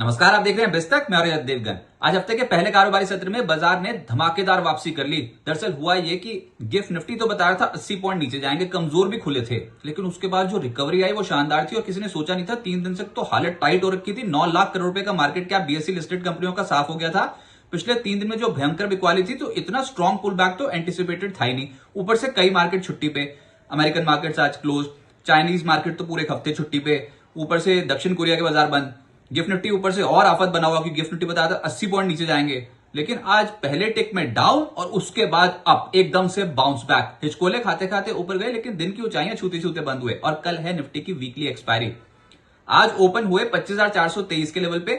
नमस्कार, आप देख रहे हैं बिस्तक। मैं और देवगन। आज हफ्ते के पहले कारोबारी सत्र में बाजार ने धमाकेदार वापसी कर ली। दरअसल हुआ ये कि गिफ्ट निफ्टी तो बता रहा था 80 पॉइंट नीचे जाएंगे, कमजोर भी खुले थे, लेकिन उसके बाद जो रिकवरी आई वो शानदार थी और किसी ने सोचा नहीं था। 3 दिन से तो हालत टाइट हो रखी थी। 9 लाख करोड़ रुपए का मार्केट कैप बीएसई लिस्टेड कंपनियों का साफ हो गया था। पिछले 3 दिन में जो भयंकर बिकवाली थी, तो इतना स्ट्रॉन्ग पुल बैक तो एंटिसिपेटेड था ही नहीं। ऊपर से कई मार्केट छुट्टी पे, अमेरिकन मार्केट आज क्लोज, चाइनीज मार्केट तो पूरे हफ्ते छुट्टी पे, ऊपर से दक्षिण कोरिया के बाजार बंद। गिफ्ट निफ्टी ऊपर से और आफत बना हुआ कि गिफ्ट निफ्टी बताया था 80 पॉइंट नीचे जाएंगे, लेकिन आज पहले टिक में डाउन और उसके बाद अप, एकदम से बाउंस बैक। हिचकोले खाते खाते ऊपर गए, लेकिन दिन की ऊंचाइयां छूते छूते बंद हुए। और कल है निफ्टी की वीकली एक्सपायरी। आज ओपन हुए 25,423 के लेवल पे,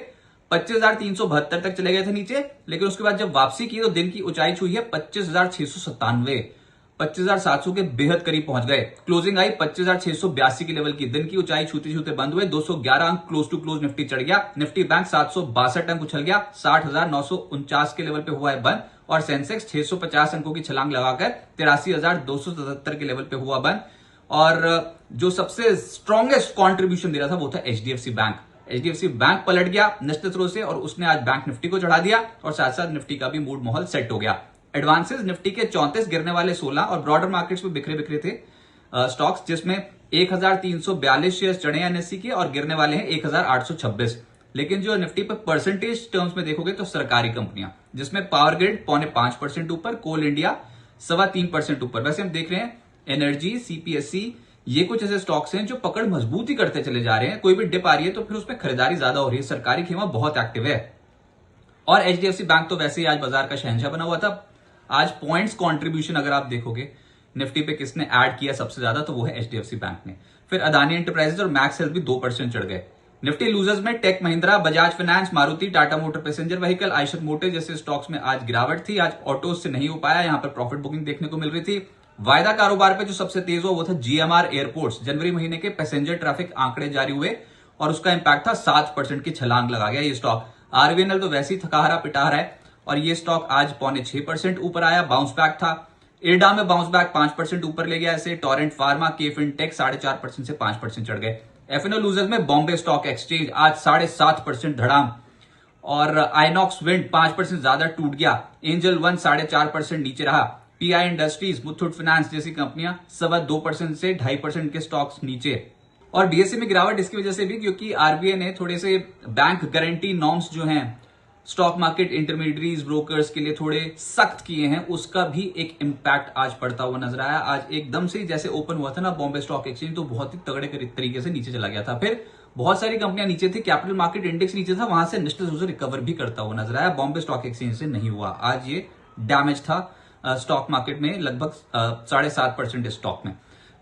25,372 तक चले गए थे नीचे, लेकिन उसके बाद जब वापसी की तो दिन की ऊंचाई छुई है 25,697, 25,700 के बेहद करीब पहुंच गए। क्लोजिंग आई 25,682 के लेवल की। दिन की ऊंचाई छूते छूते बंद हुए। 211 अंक क्लोज टू क्लोज निफ्टी चढ़ गया। निफ्टी बैंक 762 अंक उछल गया, 60,949 के लेवल पे हुआ है बंद। और सेंसेक्स 650 अंकों की छलांग लगाकर 83,277 के लेवल पे हुआ बंद। और जो सबसे स्ट्रॉन्गेस्ट कॉन्ट्रीब्यूशन दे रहा था वो था एचडीएफसी बैंक। एचडीएफसी बैंक पलट गया निश्चित रूप से, और उसने आज बैंक निफ्टी को चढ़ा दिया और साथ साथ निफ्टी का भी मूड माहौल सेट हो गया। एडवांसेस निफ्टी के 34, गिरने वाले 16 और ब्रॉडर मार्केट्स में बिखरे बिखरे थे स्टॉक्स, जिसमें 1,342 शेयर चढ़े एनएससी के और गिरने वाले हैं 1,826। लेकिन जो निफ्टी पर परसेंटेज टर्म्स में देखोगे तो सरकारी कंपनियां, जिसमें पावर ग्रिड 0.5% ऊपर, कोल इंडिया 3.25% ऊपर। वैसे हम देख रहे हैं एनर्जी, सीपीएससी, ये कुछ ऐसे स्टॉक्स हैं जो पकड़ मजबूती करते चले जा रहे हैं। कोई भी डिप आ रही है तो फिर उसमें खरीदारी ज्यादा हो रही है। सरकारी खेमा बहुत एक्टिव है। और एचडीएफसी बैंक तो वैसे ही आज बाजार का शहंशाह बना हुआ था। आज पॉइंट्स कंट्रीब्यूशन अगर आप देखोगे निफ्टी पे किसने ऐड किया सबसे ज्यादा, तो वो है एचडीएफसी बैंक ने। फिर अदानी एंटरप्राइजेस और मैक्स हेल्थ भी 2% चढ़ गए। निफ्टी लूजर्स में tech Mahindra, Bajaj finance, Maruti, Tata motor passenger vehicle, Eicher motor जैसे स्टॉक्स में आज गिरावट थी। आज ऑटोज से नहीं हो पाया, यहां पर प्रॉफिट बुकिंग देखने को मिल रही थी। वायदा कारोबार पे जो सबसे तेज हुआ वो था जीएमआर एयरपोर्ट्स। जनवरी महीने के पैसेंजर ट्रैफिक आंकड़े जारी हुए और उसका इंपैक्ट था 7% की छलांग लगा गया ये स्टॉक। आरवीएनएल तो वैसे ही थकाहरा पिटाहरा है और ये स्टॉक आज 0.6% ऊपर आया, बाउंस बैक था। इरडा में बाउंस बैक 5% ऊपर ले गया। ऐसे टोरेंट फार्मा, केफिन टेक 4.5% से 5% चढ़ गए। एफएनओ लूजर्स में बॉम्बे स्टॉक एक्सचेंज आज 7.5% धड़ाम, और आइनॉक्स विंड 5% ज्यादा टूट गया। एंजल वन 4.5% नीचे रहा। पीआई इंडस्ट्रीज, मुथूट फाइनेंस जैसी कंपनियां 2.25% से 2.5% के स्टॉक्स नीचे। और बीएसई में गिरावट इसकी वजह से भी क्योंकि आरबीआई ने थोड़े से बैंक गारंटी नॉर्म्स जो हैं स्टॉक मार्केट इंटरमीडियरीज ब्रोकर्स के लिए थोड़े सख्त किए हैं, उसका भी एक इंपैक्ट आज पड़ता हुआ नजर आया। आज एकदम से जैसे ओपन हुआ था ना बॉम्बे स्टॉक एक्सचेंज, तो बहुत ही तगड़े तरीके से नीचे चला गया था। फिर बहुत सारी कंपनियां नीचे थी, कैपिटल मार्केट इंडेक्स नीचे था, वहां से निश्चित रूप से रिकवर भी करता हुआ नजर आया। बॉम्बे स्टॉक एक्सचेंज से नहीं हुआ। आज ये डैमेज था स्टॉक मार्केट में, लगभग 7.5% स्टॉक में।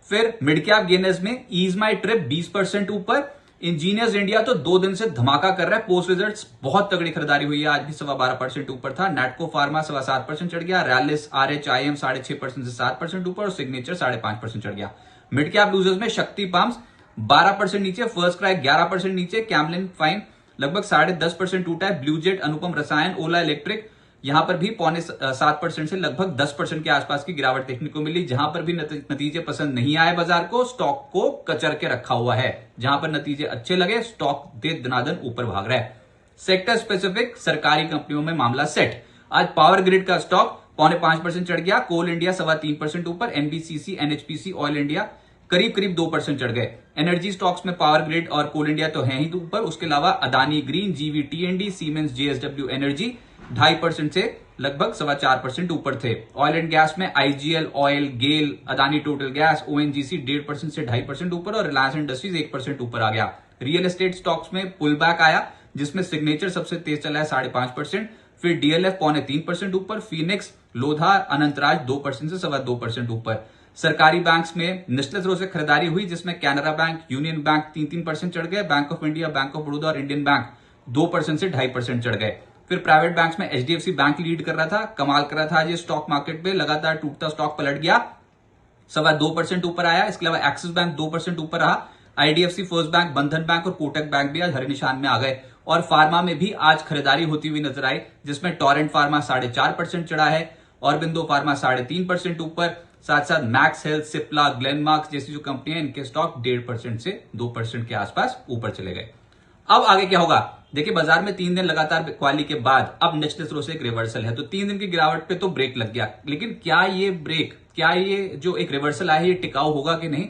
फिर मिड कैप गेनर्स में ईज माई ट्रिप 20% ऊपर। इंजीनियर्स इंडिया तो 2 दिन से धमाका कर रहा है। पोस्ट रिजल्ट्स बहुत तगड़ी खरीदारी हुई है, आज भी 12.25% ऊपर था। नेटको फार्मा 7.25% चढ़ गया। रैलिस, आरएचआईएम 6.5% से 7% ऊपर और सिग्नेचर 5.5% चढ़ गया। मिड कैप लूजर्स में शक्ति पंप्स 12% नीचे, फर्स्ट क्राई 11% नीचे, कैमलिन फाइन लगभग 10.5% टूटा है। ब्लूजेट, अनुपम रसायन, ओला इलेक्ट्रिक यहां पर भी 7.25% से लगभग 10% के आसपास की गिरावट देखने को मिली। जहां पर भी नतीजे पसंद नहीं आए बाजार को, स्टॉक को कचर के रखा हुआ है। जहां पर नतीजे अच्छे लगे, स्टॉक दे दनादन ऊपर भाग रहा है। सेक्टर स्पेसिफिक सरकारी कंपनियों में मामला सेट। आज पावर ग्रिड का स्टॉक 0.5% चढ़ गया। कोल इंडिया 3.25% ऊपर। एनबीसीसी, एनएचपीसी, ऑयल इंडिया करीब 2% चढ़ गए। एनर्जी स्टॉक्स में पावर ग्रिड और कोल इंडिया तो है ही ऊपर, उसके अलावा Adani green, GVTND, Siemens, JSW energy 2.5% से लगभग 4.25% ऊपर थे। ऑयल एंड गैस में IGL oil, GAIL, Adani total gas, ONGC 1.5% से 2.5% ऊपर और रिलायंस इंडस्ट्रीज 1% ऊपर आ गया। रियल एस्टेट स्टॉक्स में पुल बैक आया, जिसमें सिग्नेचर सबसे तेज चला है 5.5%। फिर डीएलएफ 3.25% ऊपर। फीनिक्स, लोधा, अनंतराज 2% से 2.25% ऊपर। सरकारी बैंक्स में निश्चित रूप से खरीदारी हुई, जिसमें कैनरा बैंक, यूनियन बैंक 3% चढ़ गए। Bank of India, bank of Baroda और इंडियन बैंक 2% से 2.5% चढ़ गए। फिर प्राइवेट बैंक्स में एचडीएफसी बैंक लीड कर रहा था, कमाल कर रहा था। आज ये स्टॉक मार्केट में लगातार टूटता स्टॉक पलट गया, 2.25% ऊपर आया। इसके अलावा एक्सिस बैंक 2% ऊपर रहा। आईडीएफसी, फर्स्ट बैंक, बंधन बैंक और कोटक बैंक भी आज हरे निशान में आ गए। और फार्मा में भी आज खरीदारी होती हुई नजर आई, जिसमें टोरेंट फार्मा 4.5% चढ़ा है, ऑरबिंदो फार्मा 3.5% ऊपर। साथ साथ मैक्स हेल्थ, सिप्ला, ग्लेनमार्क जैसी जो कंपनियां, इनके स्टॉक 1.5% से 2% के आसपास ऊपर चले गए। अब आगे क्या होगा? देखिए बाजार में 3 दिन लगातार क्वाली के बाद अब नेक्स्ट थ्रो से एक रिवर्सल है, तो 3 दिन की गिरावट पे तो ब्रेक लग गया, लेकिन क्या ये जो एक रिवर्सल आया ये टिकाऊ होगा कि नहीं,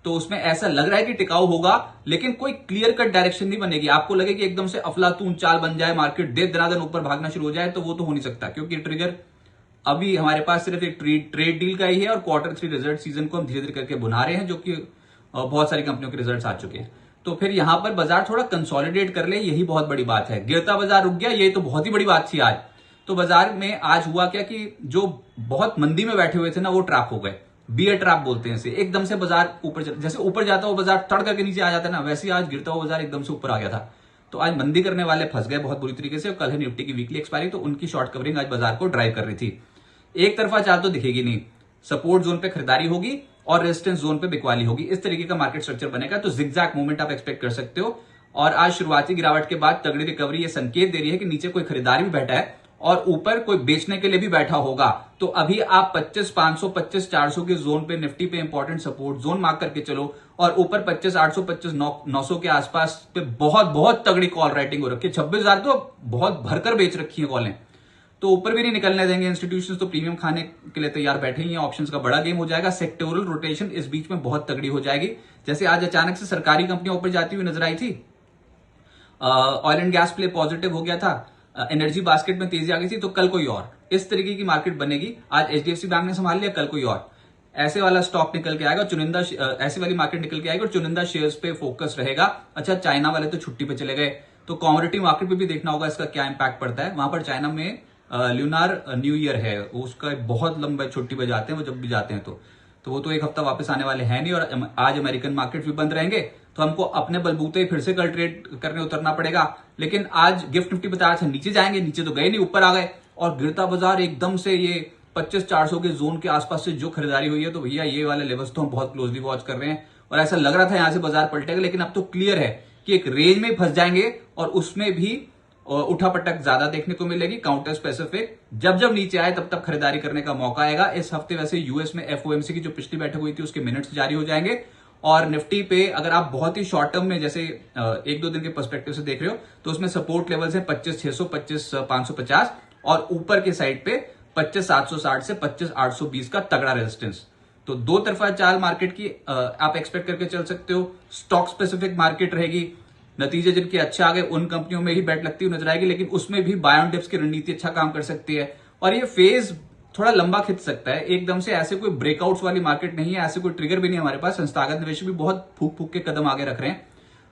तो उसमें ऐसा लग रहा है कि टिकाऊ होगा, लेकिन कोई क्लियर कट डायरेक्शन नहीं बनेगी। आपको लगे कि एकदम से अफलातून चाल बन जाए, मार्केट दे दनादन ऊपर भागना शुरू हो जाए, तो वो तो हो नहीं सकता, क्योंकि ट्रिगर अभी हमारे पास सिर्फ एक ट्रेड डील का ही है और Q3 रिजल्ट सीजन को हम धीरे धीरे करके बुना रहे हैं, जो कि बहुत सारी कंपनियों के रिजल्ट्स आ चुके हैं। तो फिर यहां पर बाजार थोड़ा कंसोलिडेट कर ले, यही बहुत बड़ी बात है। गिरता बाजार रुक गया, ये तो बहुत ही बड़ी बात थी आज। तो बाजार में आज हुआ क्या कि जो बहुत मंदी में बैठे हुए थे ना, वो ट्रैप हो गए। बियर ट्रैप बोलते हैं इसे। एकदम से बाजार ऊपर, जैसे ऊपर जाता हुआ बाजार तड़ करके नीचे आ जाता है ना, वैसे ही आज गिरता हुआ बाजार एकदम से ऊपर आ गया था। तो आज मंदी करने वाले फंस गए बहुत बुरी तरीके से। कल है निफ्टी की वीकली एक्सपायरी, तो उनकी शॉर्ट कवरिंग आज बाजार को ड्राइव कर रही थी। एक तरफा चाल तो दिखेगी नहीं, सपोर्ट जोन पे खरीदारी होगी और रेजिस्टेंस जोन पे बिकवाली होगी, इस तरीके का मार्केट स्ट्रक्चर बनेगा। तो जिगजैग मूवमेंट आप एक्सपेक्ट कर सकते हो। और आज शुरुआती गिरावट के बाद तगड़ी रिकवरी ये संकेत दे रही है कि नीचे कोई खरीदारी भी बैठा है और ऊपर कोई बेचने के लिए भी बैठा होगा। तो अभी आप 25,500 25,400 के जोन पे निफ्टी पे इंपॉर्टेंट सपोर्ट जोन मार्क करके चलो, और ऊपर 25,800 25,900 के आसपास पे बहुत बहुत तगड़ी कॉल राइटिंग हो रखी है। 26,000 तो बहुत भरकर बेच रखी है कॉलें, तो ऊपर भी नहीं निकलने देंगे इंस्टीट्यूशंस। तो प्रीमियम खाने के लिए तैयार बैठे ही हैं। ऑप्शंस का बड़ा गेम हो जाएगा। सेक्टोरल रोटेशन इस बीच में बहुत तगड़ी हो जाएगी। जैसे आज अचानक से सरकारी कंपनियां ऊपर जाती हुई नजर आई थी, oil and gas play positive हो गया था, एनर्जी बास्केट में तेजी आ गई थी, तो कल कोई और इस तरीके की मार्केट बनेगी। आज एचडीएफसी बैंक ने संभाल लिया, कल कोई और ऐसे वाला स्टॉक निकल के आएगा, चुनिंदा ऐसी वाली मार्केट निकल के आएगी और चुनिंदा शेयर्स पे फोकस रहेगा। अच्छा, चाइना वाले तो छुट्टी पे चले गए, तो कमोडिटी मार्केट पे भी देखना होगा इसका क्या इंपैक्ट पड़ता है। वहां पर चाइना में ल्यूनार न्यू ईयर है, उसका बहुत लंबा छुट्टी पे जाते हैं वो, जब भी जाते हैं तो वो तो एक हफ्ता वापस आने वाले हैं नहीं। और आज अमेरिकन मार्केट भी बंद रहेंगे, तो हमको अपने बलबूते फिर से कल ट्रेड करने उतरना पड़ेगा। लेकिन आज गिफ्ट निफ्टी बताया था नीचे जाएंगे, नीचे तो गए नहीं, ऊपर आ गए। और गिरता बाजार एकदम से ये 25,400 के जोन के आसपास से जो खरीदारी हुई है, तो भैया ये वाले लेवल्स तो हम बहुत क्लोजली वॉच कर रहे हैं। और ऐसा लग रहा था यहां से बाजार पलटेगा, लेकिन अब तो क्लियर है कि एक रेंज में फंस जाएंगे और उसमें भी उठा पटक ज्यादा देखने को मिलेगी। काउंटर स्पेसिफिक जब जब नीचे आए तब तब खरीदारी करने का मौका आएगा। इस हफ्ते वैसे यूएस में एफओएमसी की जो पिछली बैठक हुई थी उसके मिनट्स जारी हो जाएंगे। और निफ्टी पे अगर आप बहुत ही शॉर्ट टर्म में जैसे 1-2 दिन के पर्सपेक्टिव से देख रहे हो, तो उसमें सपोर्ट लेवल्स है 25,600 25,550 और ऊपर के साइड पे 25,760 से 25,820 का तगड़ा रेजिस्टेंस। तो दो तरफा चाल मार्केट की आप एक्सपेक्ट करके चल सकते हो। स्टॉक स्पेसिफिक मार्केट रहेगी, नतीजे जिनके अच्छे आ गए उन कंपनियों में ही बैट लगती हुई नजर आएगी, लेकिन उसमें भी बाय ऑन डिप्स की रणनीति अच्छा काम कर सकती है। और ये फेज थोड़ा लंबा खिंच सकता है, एकदम से ऐसे कोई ब्रेकआउट्स वाली मार्केट नहीं है, ऐसे कोई ट्रिगर भी नहीं हमारे पास। संस्थागत निवेशक भी बहुत फूक फूक के कदम आगे रख रहे हैं,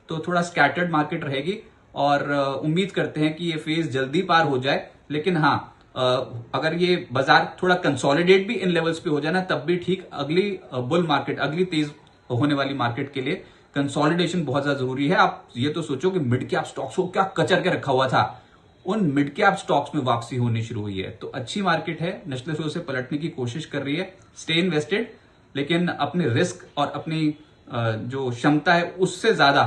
तो थोड़ा स्कैटर्ड मार्केट रहेगी। और उम्मीद करते हैं कि ये फेज जल्दी पार हो जाए। लेकिन हाँ, अगर ये बाजार थोड़ा कंसोलिडेट भी इन लेवल्स पे हो जाए ना, तब भी ठीक। अगली बुल मार्केट, अगली तेज होने वाली मार्केट के लिए कंसोलिडेशन बहुत ज्यादा जरूरी है। आप ये तो सोचो कि मिड कैप स्टॉक्स को क्या कचर के रखा हुआ था, उन मिड कैप स्टॉक्स में वापसी होनी शुरू हुई है। तो अच्छी मार्केट है, नेशनल फ्लो से पलटने की कोशिश कर रही है। स्टे इन्वेस्टेड, लेकिन अपने रिस्क और अपनी जो क्षमता है उससे ज्यादा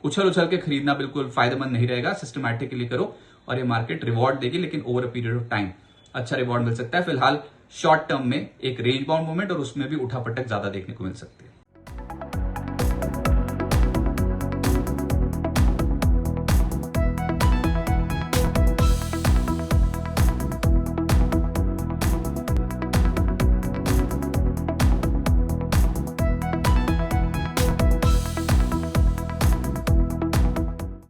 उछल उछल के खरीदना बिल्कुल फायदेमंद नहीं रहेगा। सिस्टमैटिकली करो और ये मार्केट रिवॉर्ड देगी, लेकिन over a period of time अच्छा रिवॉर्ड मिल सकता है। फिलहाल शॉर्ट टर्म में एक रेंज बाउंड मूवमेंट और उसमें भी उठापटक ज्यादा देखने को मिल सकती है।